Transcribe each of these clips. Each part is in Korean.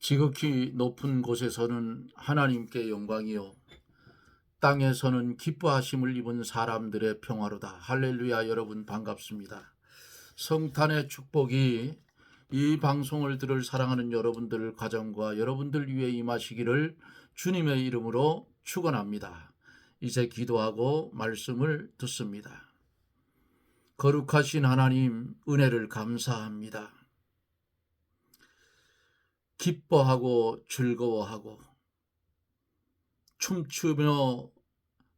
지극히 높은 곳에서는 하나님께 영광이요 땅에서는 기뻐하심을 입은 사람들의 평화로다. 할렐루야. 여러분 반갑습니다. 성탄의 축복이 이 방송을 들을 사랑하는 여러분들 가정과 여러분들 위해 임하시기를 주님의 이름으로 축원합니다. 이제 기도하고 말씀을 듣습니다. 거룩하신 하나님, 은혜를 감사합니다. 기뻐하고 즐거워하고 춤추며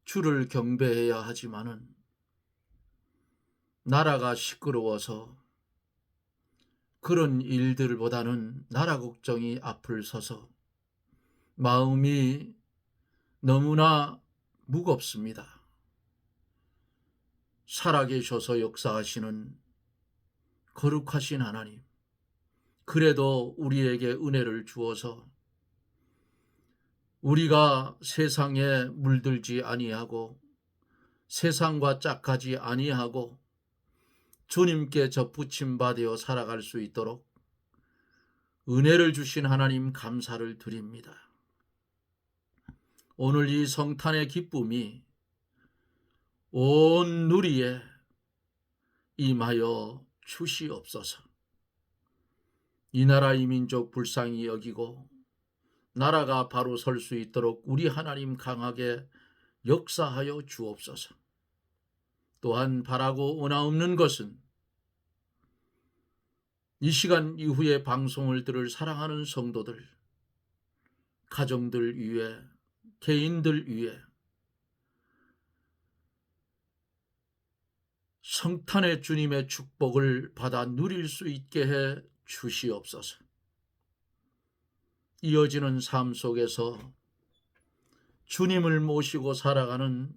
주를 경배해야 하지만은 나라가 시끄러워서 그런 일들보다는 나라 걱정이 앞을 서서 마음이 너무나 무겁습니다. 살아계셔서 역사하시는 거룩하신 하나님, 그래도 우리에게 은혜를 주어서 우리가 세상에 물들지 아니하고 세상과 짝하지 아니하고 주님께 접붙임 받아 살아갈 수 있도록 은혜를 주신 하나님 감사를 드립니다. 오늘 이 성탄의 기쁨이 온 누리에 임하여 주시옵소서. 이 나라 이 민족 불쌍히 여기고 나라가 바로 설 수 있도록 우리 하나님 강하게 역사하여 주옵소서. 또한 바라고 원하옵는 것은 이 시간 이후에 방송을 들을 사랑하는 성도들, 가정들 위해, 개인들 위해 성탄의 주님의 축복을 받아 누릴 수 있게 해 주시옵소서. 이어지는 삶 속에서 주님을 모시고 살아가는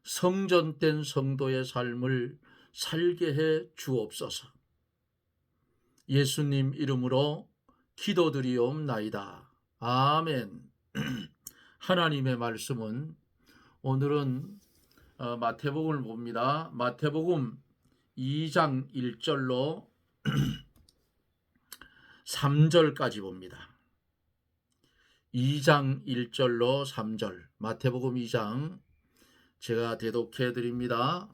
성전된 성도의 삶을 살게 해 주옵소서. 예수님 이름으로 기도드리옵나이다. 아멘. 하나님의 말씀은 오늘은 마태복음을 봅니다. 마태복음 2장 1절로 3절까지 봅니다. 2장 1절로 3절, 마태복음 2장 제가 대독해 드립니다.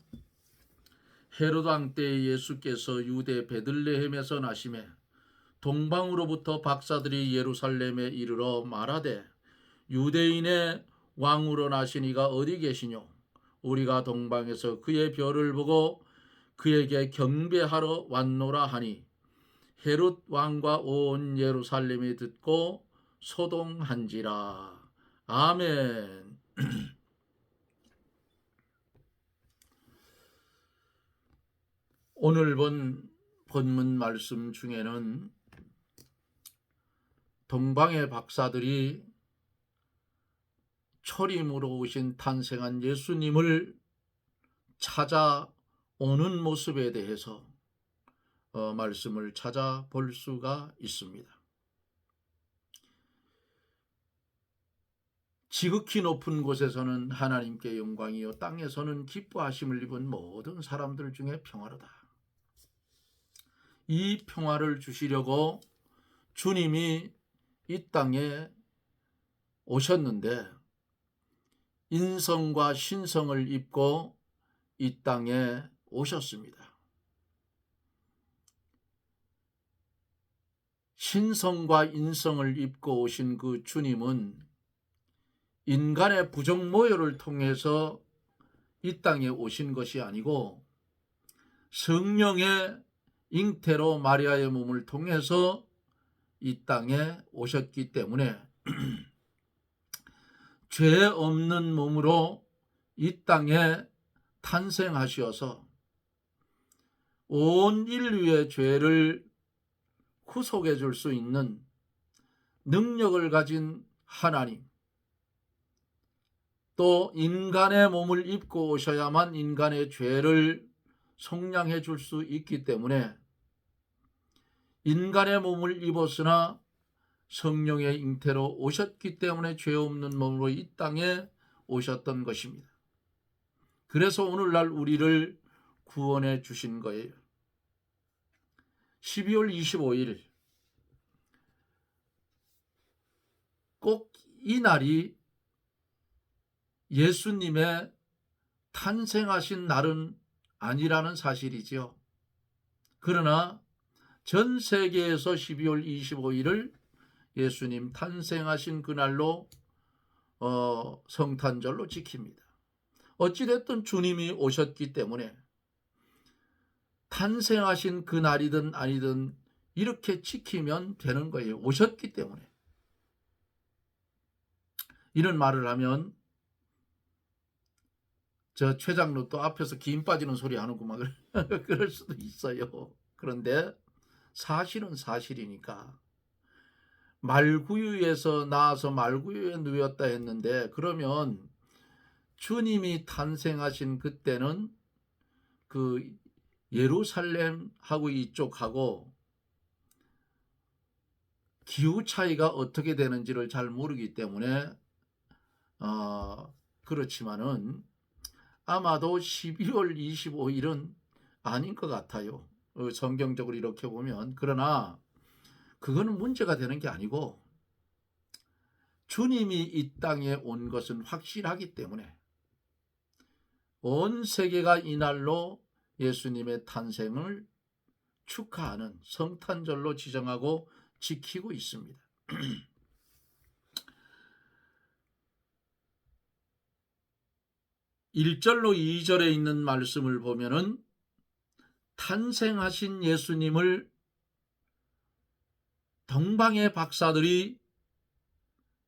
헤롯 왕 때 예수께서 유대 베들레헴에서 나시매 동방으로부터 박사들이 예루살렘에 이르러 말하되 유대인의 왕으로 나신 이가 어디 계시뇨? 우리가 동방에서 그의 별을 보고 그에게 경배하러 왔노라 하니 헤롯 왕과 온 예루살렘이 듣고 소동한지라. 아멘. 오늘 본 본문 말씀 중에는 동방의 박사들이 초림으로 오신 탄생한 예수님을 찾아오는 모습에 대해서 말씀을 찾아볼 수가 있습니다. 지극히 높은 곳에서는 하나님께 영광이요 땅에서는 기뻐하심을 입은 모든 사람들 중에 평화로다. 이 평화를 주시려고 주님이 이 땅에 오셨는데 인성과 신성을 입고 이 땅에 오셨습니다. 신성과 인성을 입고 오신 그 주님은 인간의 부정 모혈을 통해서 이 땅에 오신 것이 아니고 성령의 잉태로 마리아의 몸을 통해서 이 땅에 오셨기 때문에 죄 없는 몸으로 이 땅에 탄생하셔서 온 인류의 죄를 구속해 줄 수 있는 능력을 가진 하나님, 또 인간의 몸을 입고 오셔야만 인간의 죄를 속량해 줄 수 있기 때문에 인간의 몸을 입었으나 성령의 잉태로 오셨기 때문에 죄 없는 몸으로 이 땅에 오셨던 것입니다. 그래서 오늘날 우리를 구원해 주신 거예요. 12월 25일 이 날이 예수님의 탄생하신 날은 아니라는 사실이지요. 그러나 전 세계에서 12월 25일을 예수님 탄생하신 그날로 성탄절로 지킵니다. 어찌됐든 주님이 오셨기 때문에 탄생하신 그날이든 아니든 이렇게 지키면 되는 거예요. 오셨기 때문에. 이런 말을 하면 저 최장로 또 앞에서 김 빠지는 소리 하는구만 그럴 수도 있어요. 그런데 사실은 사실이니까. 말구유에서 나와서 말구유에 누웠다 했는데, 그러면 주님이 탄생하신 그때는 그 예루살렘하고 이쪽하고 기후 차이가 어떻게 되는지를 잘 모르기 때문에 그렇지만은 아마도 12월 25일은 아닌 것 같아요. 성경적으로 이렇게 보면. 그러나 그거는 문제가 되는 게 아니고 주님이 이 땅에 온 것은 확실하기 때문에 온 세계가 이날로 예수님의 탄생을 축하하는 성탄절로 지정하고 지키고 있습니다. 1절로 2절에 있는 말씀을 보면은 탄생하신 예수님을 동방의 박사들이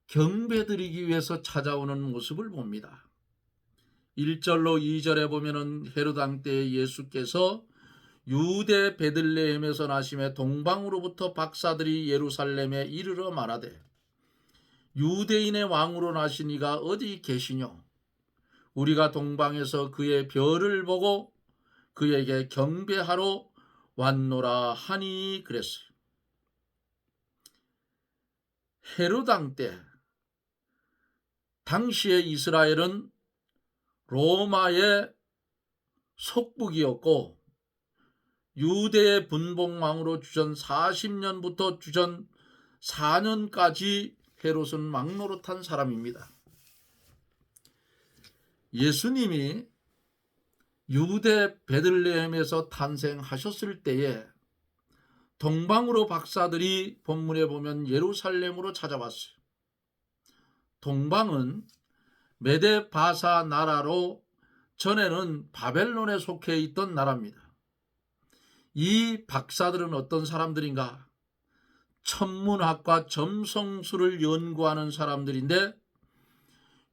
경배드리기 위해서 찾아오는 모습을 봅니다. 1절로 2절에 보면은 헤롯 왕 때 예수께서 유대 베들레헴에서 나심에 동방으로부터 박사들이 예루살렘에 이르러 말하되 유대인의 왕으로 나신 이가 어디 계시뇨? 우리가 동방에서 그의 별을 보고 그에게 경배하러 왔노라 하니 그랬어요. 헤롯 왕 때 당시에 이스라엘은 로마의 속국이었고 유대의 분봉왕으로 주전 40년부터 주전 4년까지 헤롯은 막노릇한 사람입니다. 예수님이 유대 베들레헴에서 탄생하셨을 때에 동방으로 박사들이 본문에 보면 예루살렘으로 찾아왔어요. 동방은 메데 바사 나라로 전에는 바벨론에 속해 있던 나라입니다. 이 박사들은 어떤 사람들인가? 천문학과 점성술을 연구하는 사람들인데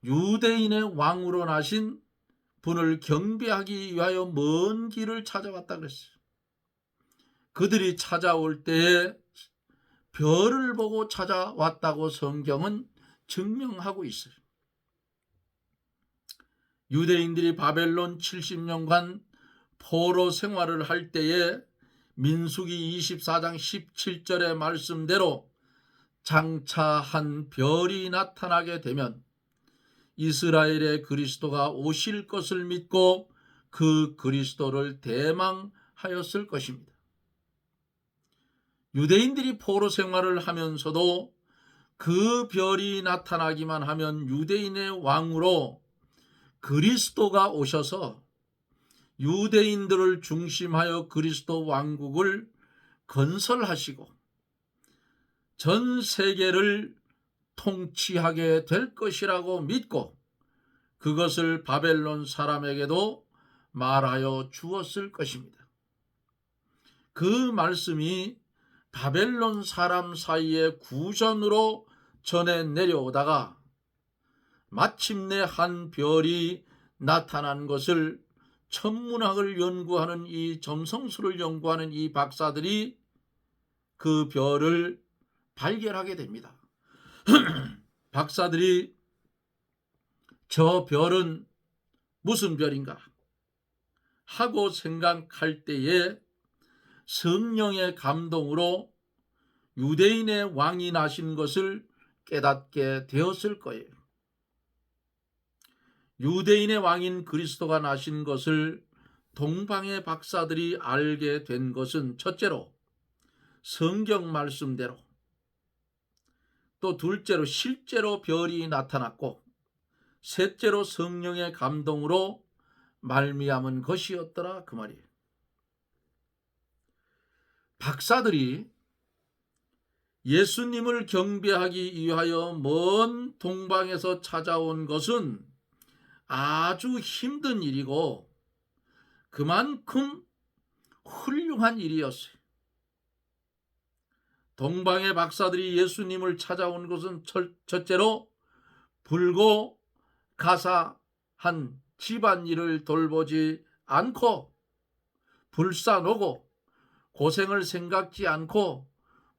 유대인의 왕으로 나신 분을 경배하기 위하여 먼 길을 찾아왔다 그랬어요. 그들이 찾아올 때에 별을 보고 찾아왔다고 성경은 증명하고 있어요. 유대인들이 바벨론 70년간 포로 생활을 할 때에 민수기 24장 17절의 말씀대로 장차 한 별이 나타나게 되면 이스라엘의 그리스도가 오실 것을 믿고 그 그리스도를 대망하였을 것입니다. 유대인들이 포로 생활을 하면서도 그 별이 나타나기만 하면 유대인의 왕으로 그리스도가 오셔서 유대인들을 중심하여 그리스도 왕국을 건설하시고 전 세계를 통치하게 될 것이라고 믿고 그것을 바벨론 사람에게도 말하여 주었을 것입니다. 그 말씀이 바벨론 사람 사이에 구전으로 전해 내려오다가 마침내 한 별이 나타난 것을 천문학을 연구하는 이 점성술을 연구하는 이 박사들이 그 별을 발견하게 됩니다. 박사들이 저 별은 무슨 별인가 하고 생각할 때에 성령의 감동으로 유대인의 왕이 나신 것을 깨닫게 되었을 거예요. 유대인의 왕인 그리스도가 나신 것을 동방의 박사들이 알게 된 것은 첫째로 성경 말씀대로 또 둘째로 실제로 별이 나타났고, 셋째로 성령의 감동으로 말미암은 것이었더라, 그 말이에요. 박사들이 예수님을 경배하기 위하여 먼 동방에서 찾아온 것은 아주 힘든 일이고 그만큼 훌륭한 일이었어요. 동방의 박사들이 예수님을 찾아온 것은 첫째로 불고 가사한 집안일을 돌보지 않고, 불사노고 고생을 생각지 않고,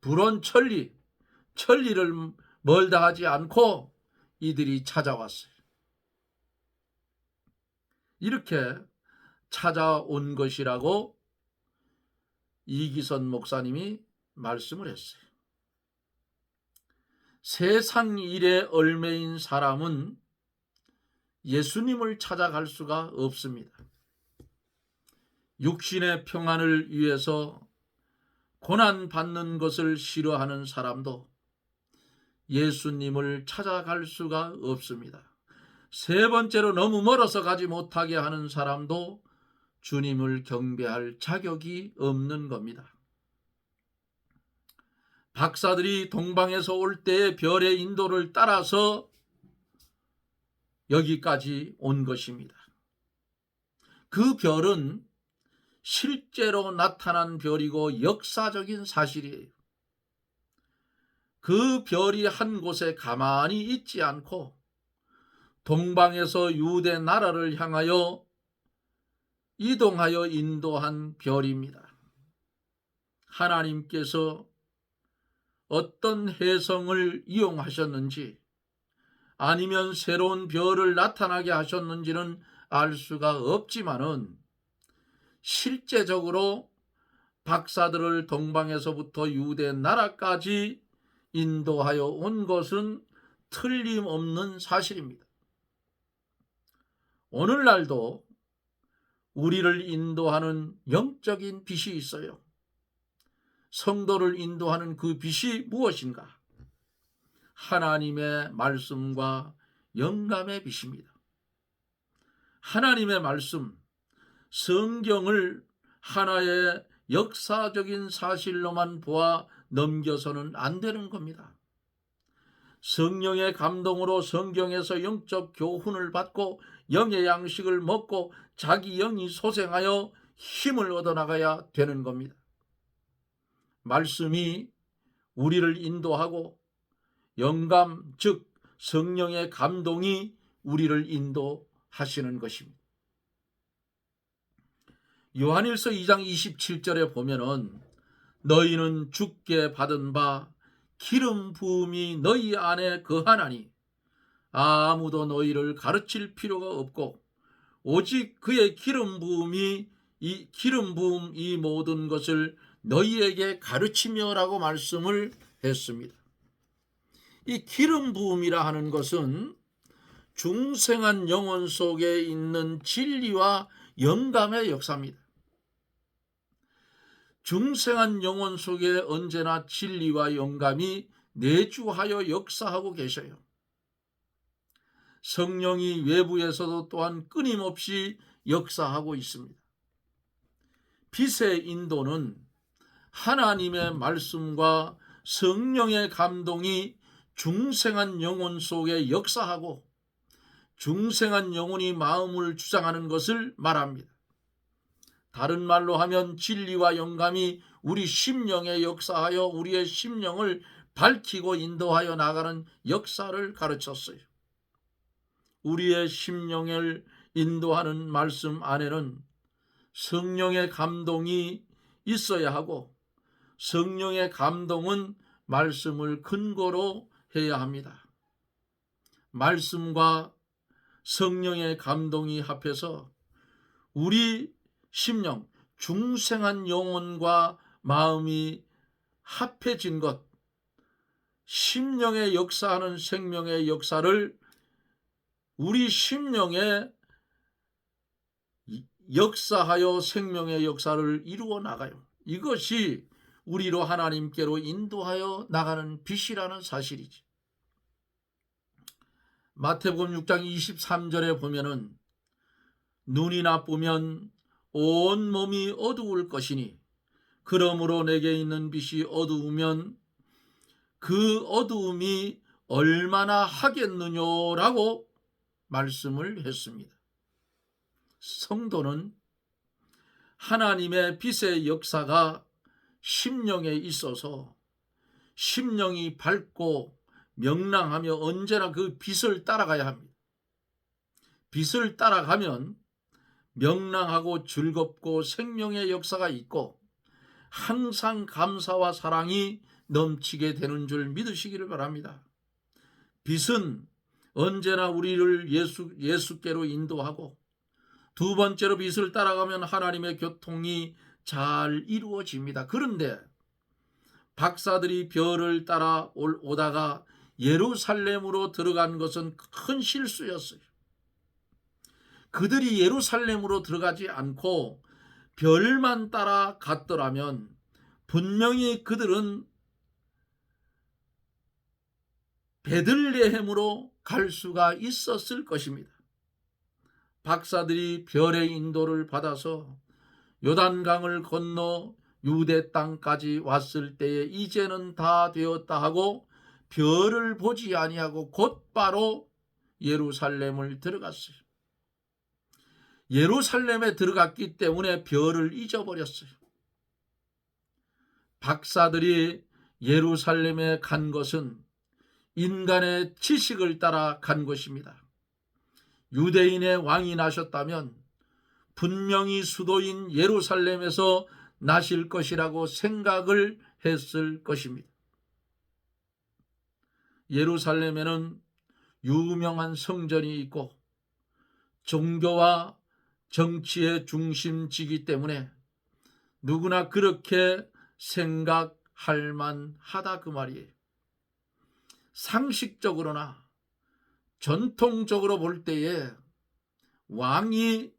불온 천리를 멀다 하지 않고 이들이 찾아왔어요. 이렇게 찾아온 것이라고 이기선 목사님이 말씀을 했어요. 세상 일에 얽매인 사람은 예수님을 찾아갈 수가 없습니다. 육신의 평안을 위해서 고난받는 것을 싫어하는 사람도 예수님을 찾아갈 수가 없습니다. 세 번째로 너무 멀어서 가지 못하게 하는 사람도 주님을 경배할 자격이 없는 겁니다. 박사들이 동방에서 올 때의 별의 인도를 따라서 여기까지 온 것입니다. 그 별은 실제로 나타난 별이고 역사적인 사실이에요. 그 별이 한 곳에 가만히 있지 않고 동방에서 유대 나라를 향하여 이동하여 인도한 별입니다. 하나님께서 어떤 해성을 이용하셨는지 아니면 새로운 별을 나타나게 하셨는지는 알 수가 없지만은 실제적으로 박사들을 동방에서부터 유대 나라까지 인도하여 온 것은 틀림없는 사실입니다. 오늘날도 우리를 인도하는 영적인 빛이 있어요. 성도를 인도하는 그 빛이 무엇인가? 하나님의 말씀과 영감의 빛입니다. 하나님의 말씀, 성경을 하나의 역사적인 사실로만 보아 넘겨서는 안 되는 겁니다. 성령의 감동으로 성경에서 영적 교훈을 받고 영의 양식을 먹고 자기 영이 소생하여 힘을 얻어나가야 되는 겁니다. 말씀이 우리를 인도하고 영감, 즉 성령의 감동이 우리를 인도하시는 것입니다. 요한일서 2장 27절에 보면은 너희는 주께 받은 바 기름 부음이 너희 안에 거하나니 아무도 너희를 가르칠 필요가 없고 오직 그의 기름 부음이 이 모든 것을 너희에게 가르치며라고 말씀을 했습니다. 이 기름 부음이라 하는 것은 중생한 영혼 속에 있는 진리와 영감의 역사입니다. 중생한 영혼 속에 언제나 진리와 영감이 내주하여 역사하고 계셔요. 성령이 외부에서도 또한 끊임없이 역사하고 있습니다. 빛의 인도는 하나님의 말씀과 성령의 감동이 중생한 영혼 속에 역사하고 중생한 영혼이 마음을 주장하는 것을 말합니다. 다른 말로 하면 진리와 영감이 우리 심령에 역사하여 우리의 심령을 밝히고 인도하여 나가는 역사를 가르쳤어요. 우리의 심령을 인도하는 말씀 안에는 성령의 감동이 있어야 하고 성령의 감동은 말씀을 근거로 해야 합니다. 말씀과 성령의 감동이 합해서 우리 심령, 중생한 영혼과 마음이 합해진 것, 심령에 역사하는 생명의 역사를 우리 심령에 역사하여 생명의 역사를 이루어 나가요. 이것이 우리로 하나님께로 인도하여 나가는 빛이라는 사실이지. 마태복음 6장 23절에 보면은 눈이 나쁘면 온 몸이 어두울 것이니 그러므로 내게 있는 빛이 어두우면 그 어두움이 얼마나 하겠느냐라고 말씀을 했습니다. 성도는 하나님의 빛의 역사가 심령에 있어서 심령이 밝고 명랑하며 언제나 그 빛을 따라가야 합니다. 빛을 따라가면 명랑하고 즐겁고 생명의 역사가 있고 항상 감사와 사랑이 넘치게 되는 줄 믿으시기를 바랍니다. 빛은 언제나 우리를 예수께로 인도하고 두 번째로 빛을 따라가면 하나님의 교통이 잘 이루어집니다. 그런데 박사들이 별을 따라 오다가 예루살렘으로 들어간 것은 큰 실수였어요. 그들이 예루살렘으로 들어가지 않고 별만 따라 갔더라면 분명히 그들은 베들레헴으로 갈 수가 있었을 것입니다. 박사들이 별의 인도를 받아서 요단강을 건너 유대 땅까지 왔을 때에 이제는 다 되었다 하고 별을 보지 아니하고 곧바로 예루살렘을 들어갔어요. 예루살렘에 들어갔기 때문에 별을 잊어버렸어요. 박사들이 예루살렘에 간 것은 인간의 지식을 따라 간 것입니다. 유대인의 왕이 나셨다면 분명히 수도인 예루살렘에서 나실 것이라고 생각을 했을 것입니다. 예루살렘에는 유명한 성전이 있고 종교와 정치의 중심지이기 때문에 누구나 그렇게 생각할 만하다 그 말이에요. 상식적으로나 전통적으로 볼 때에 왕이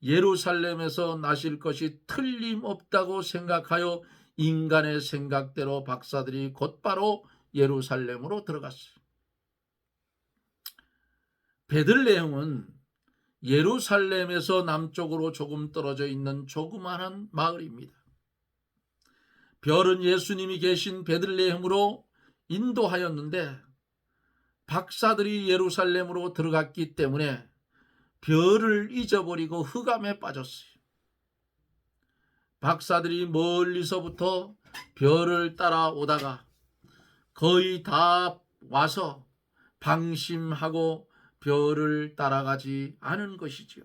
예루살렘에서 나실 것이 틀림없다고 생각하여 인간의 생각대로 박사들이 곧바로 예루살렘으로 들어갔어요. 베들레헴은 예루살렘에서 남쪽으로 조금 떨어져 있는 조그마한 마을입니다. 별은 예수님이 계신 베들레헴으로 인도하였는데 박사들이 예루살렘으로 들어갔기 때문에 별을 잊어버리고 흑암에 빠졌어요. 박사들이 멀리서부터 별을 따라오다가 거의 다 와서 방심하고 별을 따라가지 않은 것이지요.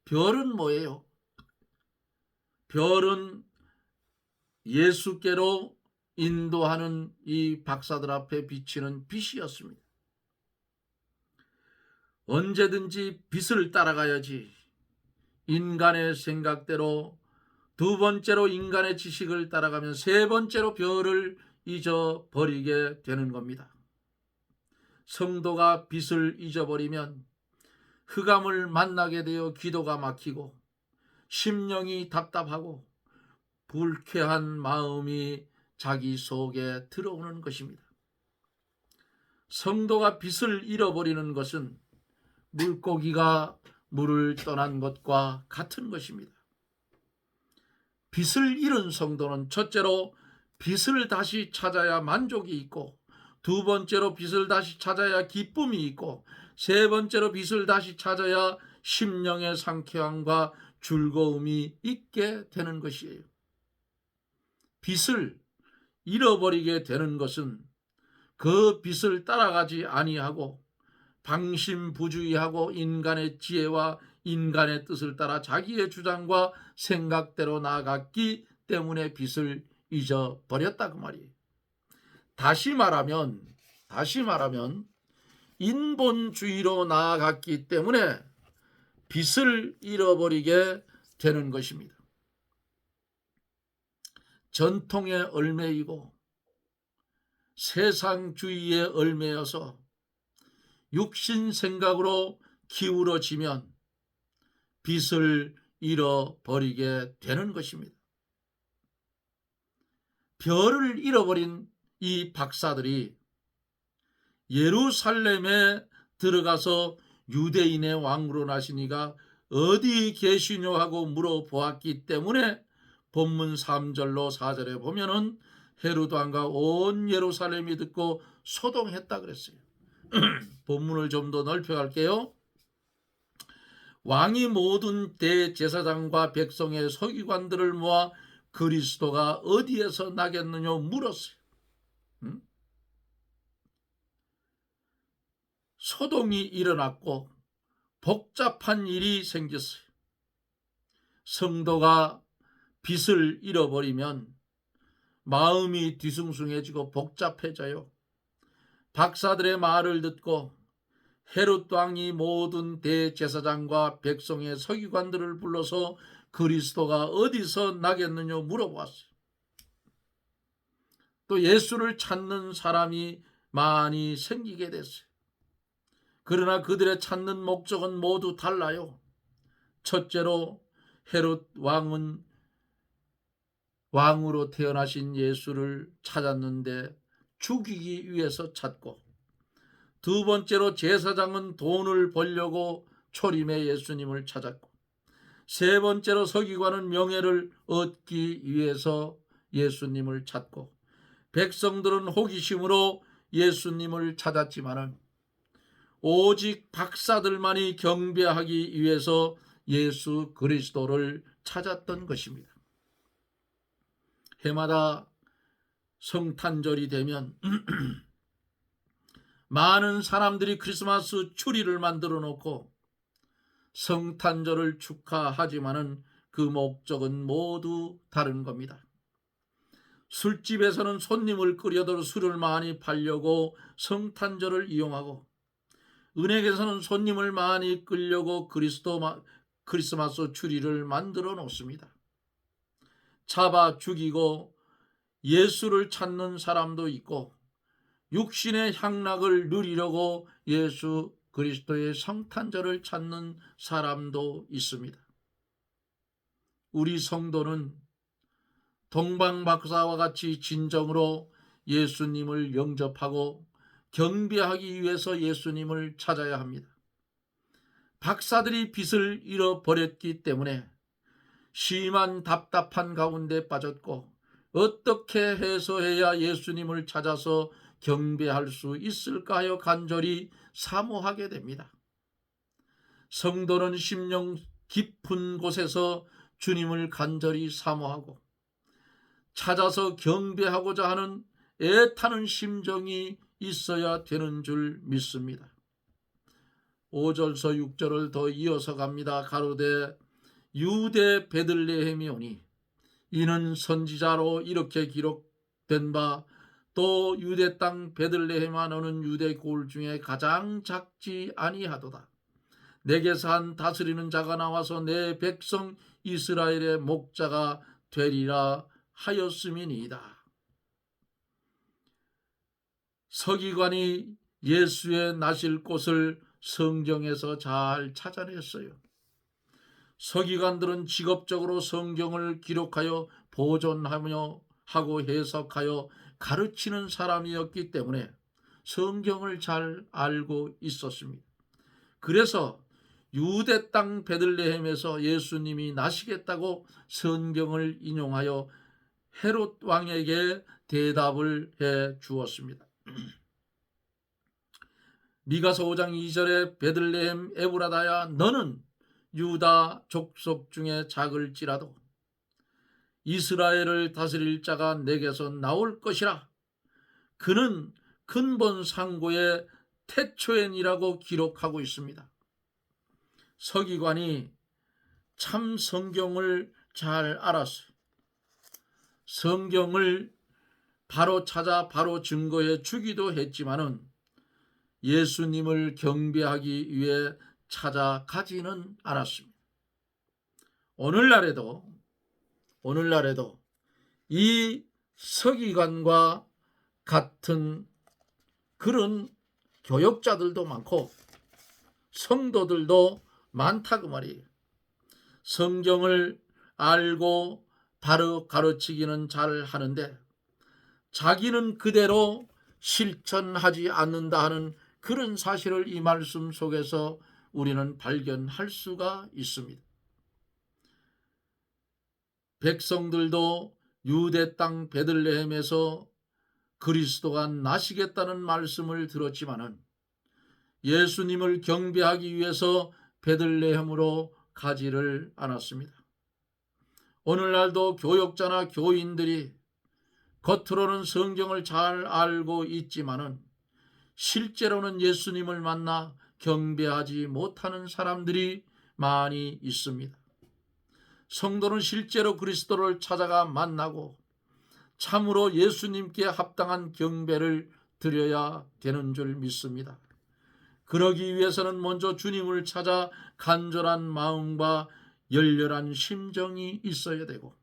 별은 뭐예요? 별은 예수께로 인도하는 이 박사들 앞에 비치는 빛이었습니다. 언제든지 빛을 따라가야지 인간의 생각대로, 두 번째로 인간의 지식을 따라가면 세 번째로 별을 잊어버리게 되는 겁니다. 성도가 빛을 잊어버리면 흑암을 만나게 되어 기도가 막히고 심령이 답답하고 불쾌한 마음이 자기 속에 들어오는 것입니다. 성도가 빛을 잃어버리는 것은 물고기가 물을 떠난 것과 같은 것입니다. 빛을 잃은 성도는 첫째로 빛을 다시 찾아야 만족이 있고, 두 번째로 빛을 다시 찾아야 기쁨이 있고, 세 번째로 빛을 다시 찾아야 심령의 상쾌함과 즐거움이 있게 되는 것이에요. 빛을 잃어버리게 되는 것은 그 빛을 따라가지 아니하고 방심부주의하고 인간의 지혜와 인간의 뜻을 따라 자기의 주장과 생각대로 나아갔기 때문에 빛을 잊어버렸다 그 말이에요. 다시 말하면 인본주의로 나아갔기 때문에 빛을 잃어버리게 되는 것입니다. 전통의 얼매이고 세상주의의 얼매여서 육신 생각으로 기울어지면 빛을 잃어버리게 되는 것입니다. 별을 잃어버린 이 박사들이 예루살렘에 들어가서 유대인의 왕으로 나시니가 어디 계시뇨 하고 물어보았기 때문에 본문 3절로 4절에 보면은 헤롯 왕과 온 예루살렘이 듣고 소동했다 그랬어요. 본문을 좀 더 넓혀갈게요. 왕이 모든 대제사장과 백성의 서기관들을 모아 그리스도가 어디에서 나겠느냐 물었어요. 소동이 일어났고 복잡한 일이 생겼어요. 성도가 빛을 잃어버리면 마음이 뒤숭숭해지고 복잡해져요. 박사들의 말을 듣고 헤롯 왕이 모든 대제사장과 백성의 서기관들을 불러서 그리스도가 어디서 나겠느냐 물어보았어요. 또 예수를 찾는 사람이 많이 생기게 됐어요. 그러나 그들의 찾는 목적은 모두 달라요. 첫째로 헤롯 왕은 왕으로 태어나신 예수를 찾았는데 죽이기 위해서 찾고, 두 번째로 제사장은 돈을 벌려고 초림의 예수님을 찾았고, 세 번째로 서기관은 명예를 얻기 위해서 예수님을 찾고, 백성들은 호기심으로 예수님을 찾았지만은 오직 박사들만이 경배하기 위해서 예수 그리스도를 찾았던 것입니다. 해마다 성탄절이 되면 많은 사람들이 크리스마스 추리를 만들어 놓고 성탄절을 축하하지만은 그 목적은 모두 다른 겁니다. 술집에서는 손님을 끌여들 술을 많이 팔려고 성탄절을 이용하고, 은행에서는 손님을 많이 끌려고 크리스마스 추리를 만들어 놓습니다. 잡아 죽이고 예수를 찾는 사람도 있고, 육신의 향락을 누리려고 예수 그리스도의 성탄절을 찾는 사람도 있습니다. 우리 성도는 동방박사와 같이 진정으로 예수님을 영접하고 경배하기 위해서 예수님을 찾아야 합니다. 박사들이 빛을 잃어버렸기 때문에 심한 답답한 가운데 빠졌고, 어떻게 해서해야 예수님을 찾아서 경배할 수 있을까 하여 간절히 사모하게 됩니다. 성도는 심령 깊은 곳에서 주님을 간절히 사모하고 찾아서 경배하고자 하는 애타는 심정이 있어야 되는 줄 믿습니다. 5절서 6절을 더 이어서 갑니다. 가로되 유대 베들레헴이 오니 이는 선지자로 이렇게 기록된 바, 또 유대 땅 베들레헴아 너는 유대 고을 중에 가장 작지 아니하도다. 내게서 한 다스리는 자가 나와서 내 백성 이스라엘의 목자가 되리라 하였음이니이다. 서기관이 예수의 나실 곳을 성경에서 잘 찾아냈어요. 서기관들은 직업적으로 성경을 기록하여 보존하며 하고 해석하여 가르치는 사람이었기 때문에 성경을 잘 알고 있었습니다. 그래서 유대 땅 베들레헴에서 예수님이 나시겠다고 성경을 인용하여 헤롯 왕에게 대답을 해 주었습니다. 미가서 5장 2절에 베들레헴 에브라다야 너는 유다 족속 중에 작을지라도 이스라엘을 다스릴 자가 내게서 나올 것이라. 그는 근본 상고의 태초엔이라고 기록하고 있습니다. 서기관이 참 성경을 잘 알았어요. 성경을 바로 찾아 바로 증거해 주기도 했지만은 예수님을 경배하기 위해 찾아가지는 않았습니다. 오늘날에도 이 서기관과 같은 그런 교역자들도 많고 성도들도 많다 그 말이에요. 성경을 알고 바로 가르치기는 잘 하는데 자기는 그대로 실천하지 않는다 하는 그런 사실을 이 말씀 속에서 우리는 발견할 수가 있습니다. 백성들도 유대 땅 베들레헴에서 그리스도가 나시겠다는 말씀을 들었지만은 예수님을 경배하기 위해서 베들레헴으로 가지를 않았습니다. 오늘날도 교역자나 교인들이 겉으로는 성경을 잘 알고 있지만은 실제로는 예수님을 만나 경배하지 못하는 사람들이 많이 있습니다. 성도는 실제로 그리스도를 찾아가 만나고 참으로 예수님께 합당한 경배를 드려야 되는 줄 믿습니다. 그러기 위해서는 먼저 주님을 찾아 간절한 마음과 열렬한 심정이 있어야 되고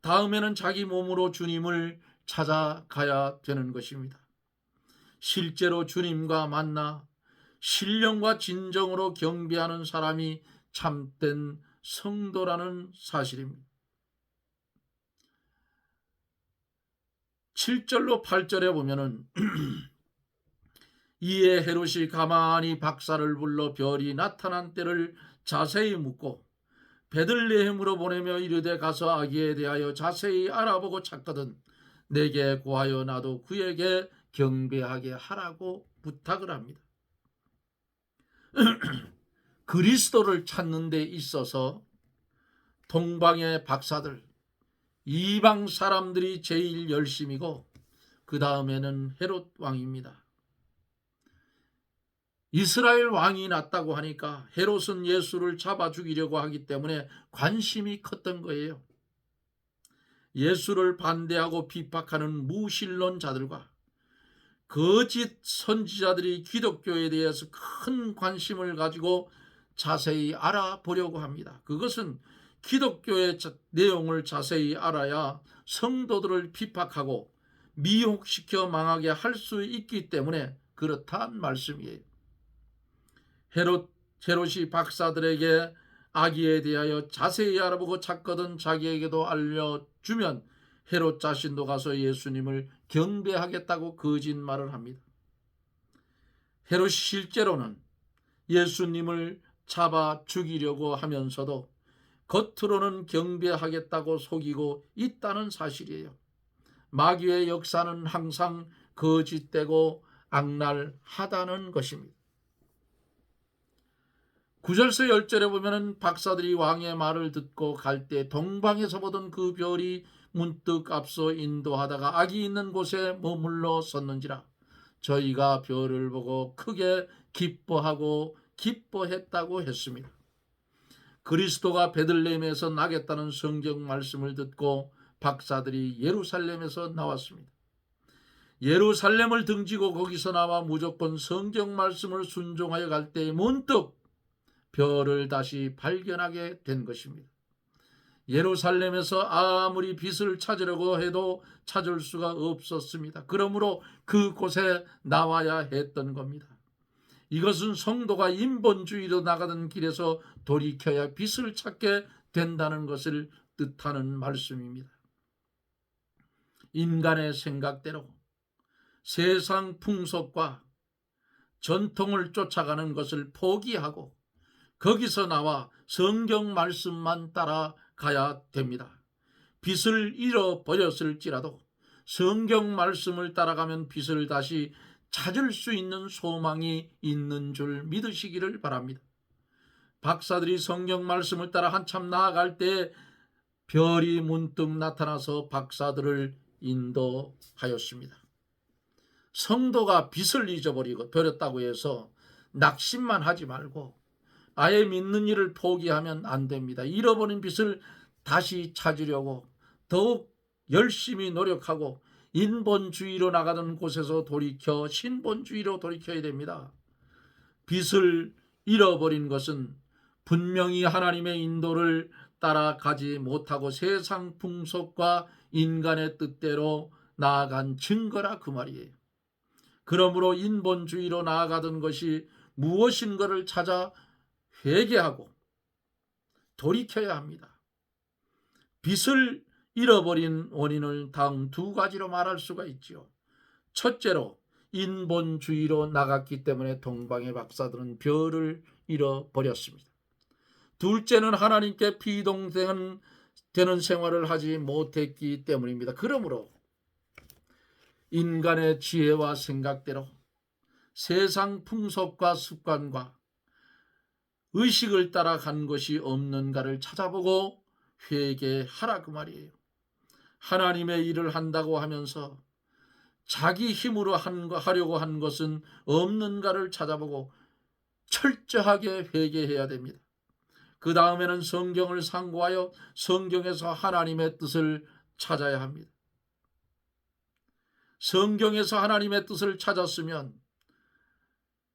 다음에는 자기 몸으로 주님을 찾아가야 되는 것입니다. 실제로 주님과 만나 신령과 진정으로 경배하는 사람이 참된 성도라는 사실입니다. 7절로 8절에 보면은 이에 헤롯이 가만히 박사를 불러 별이 나타난 때를 자세히 묻고 베들레헴으로 보내며 이르되 가서 아기에 대하여 자세히 알아보고 찾거든 내게 고하여 나도 그에게 경배하게 하라고 부탁을 합니다. 그리스도를 찾는 데 있어서 동방의 박사들, 이방 사람들이 제일 열심이고 그 다음에는 헤롯 왕입니다. 이스라엘 왕이 났다고 하니까 헤롯은 예수를 잡아 죽이려고 하기 때문에 관심이 컸던 거예요. 예수를 반대하고 비박하는 무신론자들과 거짓 선지자들이 기독교에 대해서 큰 관심을 가지고 자세히 알아보려고 합니다. 그것은 기독교의 내용을 자세히 알아야 성도들을 비박하고 미혹시켜 망하게 할 수 있기 때문에 그렇다는 말씀이에요. 헤롯이 박사들에게 아기에 대하여 자세히 알아보고 찾거든 자기에게도 알려주면 헤롯 자신도 가서 예수님을 경배하겠다고 거짓말을 합니다. 헤롯이 실제로는 예수님을 잡아 죽이려고 하면서도 겉으로는 경배하겠다고 속이고 있다는 사실이에요. 마귀의 역사는 항상 거짓되고 악랄하다는 것입니다. 9절서 10절에 보면 박사들이 왕의 말을 듣고 갈 때 동방에서 보던 그 별이 문득 앞서 인도하다가 아기 있는 곳에 머물러 섰는지라 저희가 별을 보고 크게 기뻐하고 기뻐했다고 했습니다. 그리스도가 베들레헴에서 나겠다는 성경 말씀을 듣고 박사들이 예루살렘에서 나왔습니다. 예루살렘을 등지고 거기서 나와 무조건 성경 말씀을 순종하여 갈 때 문득 별을 다시 발견하게 된 것입니다. 예루살렘에서 아무리 빛을 찾으려고 해도 찾을 수가 없었습니다. 그러므로 그곳에 나와야 했던 겁니다. 이것은 성도가 인본주의로 나가던 길에서 돌이켜야 빛을 찾게 된다는 것을 뜻하는 말씀입니다. 인간의 생각대로 세상 풍속과 전통을 쫓아가는 것을 포기하고 거기서 나와 성경 말씀만 따라가야 됩니다. 빛을 잃어버렸을지라도 성경 말씀을 따라가면 빛을 다시 찾을 수 있는 소망이 있는 줄 믿으시기를 바랍니다. 박사들이 성경 말씀을 따라 한참 나아갈 때 별이 문득 나타나서 박사들을 인도하였습니다. 성도가 빛을 잊어버렸다고 해서 낙심만 하지 말고 아예 믿는 일을 포기하면 안 됩니다. 잃어버린 빛을 다시 찾으려고 더욱 열심히 노력하고 인본주의로 나가던 곳에서 돌이켜 신본주의로 돌이켜야 됩니다. 빛을 잃어버린 것은 분명히 하나님의 인도를 따라가지 못하고 세상 풍속과 인간의 뜻대로 나아간 증거라 그 말이에요. 그러므로 인본주의로 나아가던 것이 무엇인가를 찾아 회개하고 돌이켜야 합니다. 빛을 잃어버린 원인을 다음 두 가지로 말할 수가 있지요. 첫째로 인본주의로 나갔기 때문에 동방의 박사들은 별을 잃어버렸습니다. 둘째는 하나님께 비동되는 생활을 하지 못했기 때문입니다. 그러므로 인간의 지혜와 생각대로 세상 풍속과 습관과 의식을 따라간 것이 없는가를 찾아보고 회개하라 그 말이에요. 하나님의 일을 한다고 하면서 자기 힘으로 하려고 한 것은 없는가를 찾아보고 철저하게 회개해야 됩니다. 그 다음에는 성경을 상고하여 성경에서 하나님의 뜻을 찾아야 합니다. 성경에서 하나님의 뜻을 찾았으면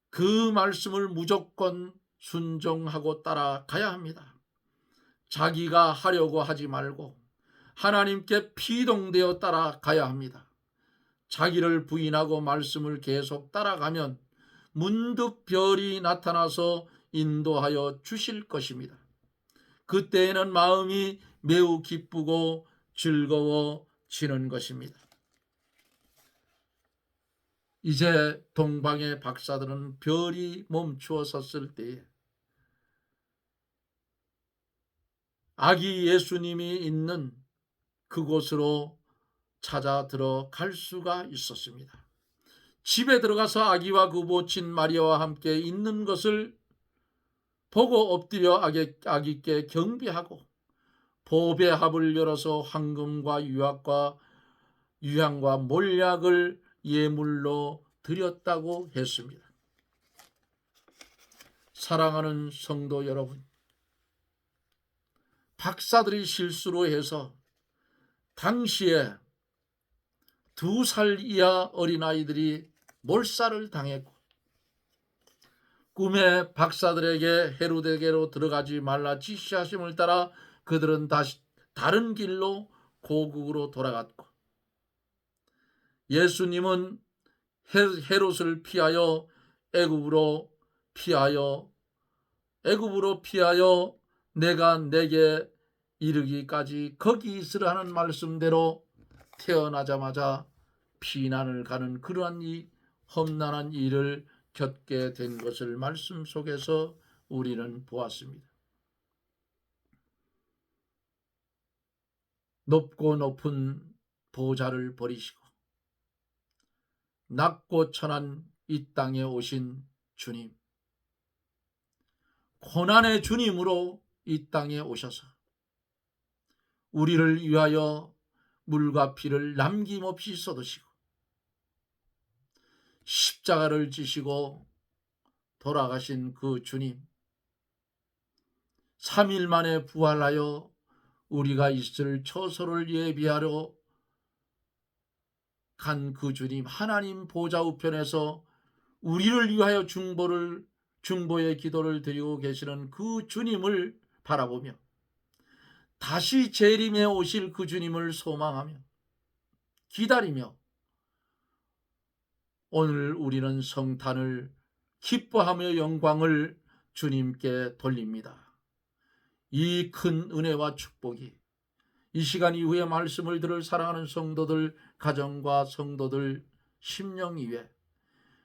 그 말씀을 무조건 순종하고 따라가야 합니다. 자기가 하려고 하지 말고 하나님께 피동되어 따라가야 합니다. 자기를 부인하고 말씀을 계속 따라가면 문득 별이 나타나서 인도하여 주실 것입니다. 그때에는 마음이 매우 기쁘고 즐거워지는 것입니다. 이제 동방의 박사들은 별이 멈추어 섰을 때에 아기 예수님이 있는 그곳으로 찾아 들어갈 수가 있었습니다. 집에 들어가서 아기와 그 모친 마리아와 함께 있는 것을 보고 엎드려 아기께 경배하고 보배 합을 열어서 황금과 유향과 몰약을 예물로 드렸다고 했습니다. 사랑하는 성도 여러분, 박사들이 실수로 해서 당시에 2살 이하 어린아이들이 몰살을 당했고 꿈에 박사들에게 헤로데게로 들어가지 말라 지시하심을 따라 그들은 다시 다른 길로 고국으로 돌아갔고 예수님은 헤롯을 피하여 애굽으로 피하여 내가 내게 이르기까지 거기 있으라 하는 말씀대로 태어나자마자 피난을 가는 그러한 이 험난한 일을 겪게 된 것을 말씀 속에서 우리는 보았습니다. 높고 높은 보좌를 버리시고 낮고 천한 이 땅에 오신 주님, 고난의 주님으로 이 땅에 오셔서 우리를 위하여 물과 피를 남김없이 쏟으시고 십자가를 지시고 돌아가신 그 주님, 3일 만에 부활하여 우리가 있을 처소를 예비하러 간 그 주님, 하나님 보좌 우편에서 우리를 위하여 중보의 기도를 드리고 계시는 그 주님을 바라보며 다시 재림에 오실 그 주님을 소망하며 기다리며 오늘 우리는 성탄을 기뻐하며 영광을 주님께 돌립니다. 이 큰 은혜와 축복이 이 시간 이후에 말씀을 들을 사랑하는 성도들 가정과 성도들 심령 위에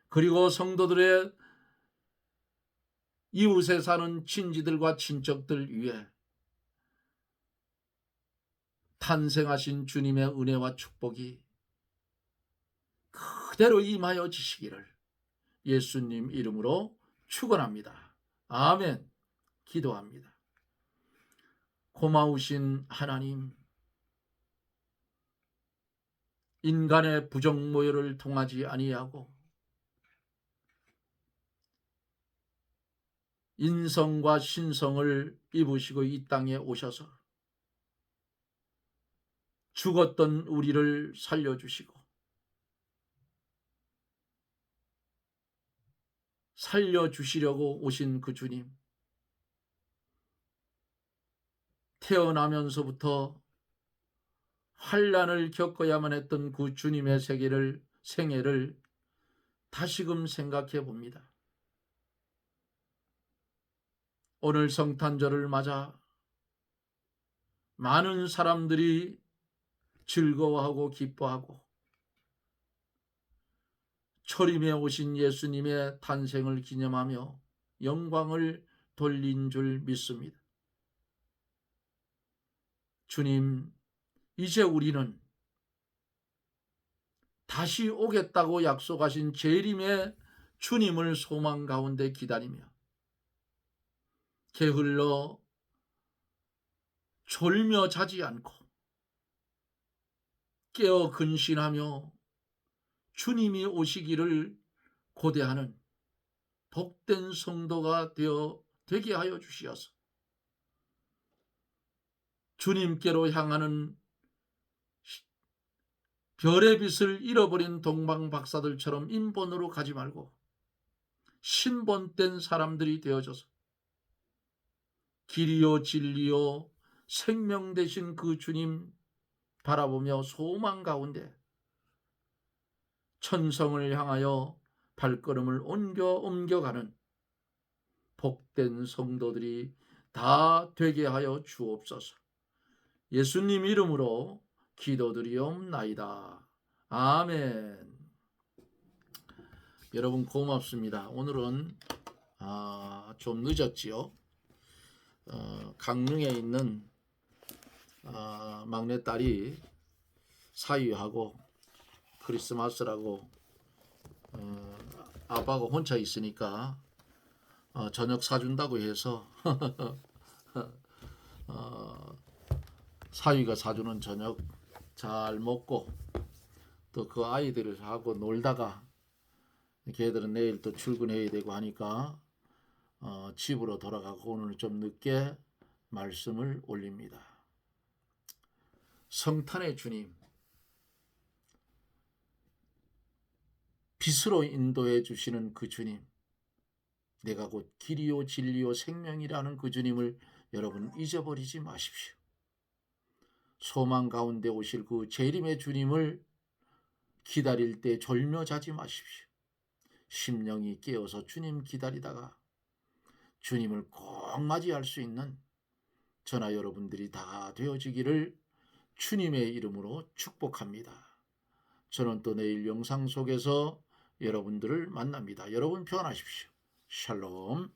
그리고 성도들의 이웃에 사는 친지들과 친척들 위에 탄생하신 주님의 은혜와 축복이 그대로 임하여 지시기를 예수님 이름으로 축원합니다. 아멘. 기도합니다. 고마우신 하나님, 인간의 부정모여를 통하지 아니하고 인성과 신성을 입으시고 이 땅에 오셔서 죽었던 우리를 살려주시고 살려주시려고 오신 그 주님, 태어나면서부터 환난을 겪어야만 했던 그 주님의 생애를 다시금 생각해 봅니다. 오늘 성탄절을 맞아 많은 사람들이 즐거워하고 기뻐하고 초림에 오신 예수님의 탄생을 기념하며 영광을 돌린 줄 믿습니다. 주님, 이제 우리는 다시 오겠다고 약속하신 재림의 주님을 소망 가운데 기다리며 게을러 졸며 자지 않고 깨어 근신하며 주님이 오시기를 고대하는 복된 성도가 되게 하여 주시어서 주님께로 향하는 별의 빛을 잃어버린 동방 박사들처럼 인본으로 가지 말고 신본된 사람들이 되어져서 길이요 진리요 생명 되신 그 주님 바라보며 소망 가운데 천성을 향하여 발걸음을 옮겨가는 복된 성도들이 다 되게 하여 주옵소서. 예수님 이름으로 기도드리옵나이다. 아멘. 여러분 고맙습니다. 오늘은 좀 늦었지요. 강릉에 있는 막내딸이 사위하고 크리스마스라고 아빠가 혼자 있으니까 저녁 사준다고 해서 사위가 사주는 저녁 잘 먹고 또 그 아이들하고 놀다가 걔들은 내일 또 출근해야 되고 하니까 집으로 돌아가고 오늘 좀 늦게 말씀을 올립니다. 성탄의 주님, 빛으로 인도해 주시는 그 주님, 내가 곧 길이요 진리요 생명이라는 그 주님을 여러분 잊어버리지 마십시오. 소망 가운데 오실 그 재림의 주님을 기다릴 때 졸며 자지 마십시오. 심령이 깨어서 주님 기다리다가 주님을 꼭 맞이할 수 있는 저나 여러분들이 다 되어지기를 주님의 이름으로 축복합니다. 저는 또 내일 영상 속에서 여러분들을 만납니다. 여러분 평안하십시오. 샬롬.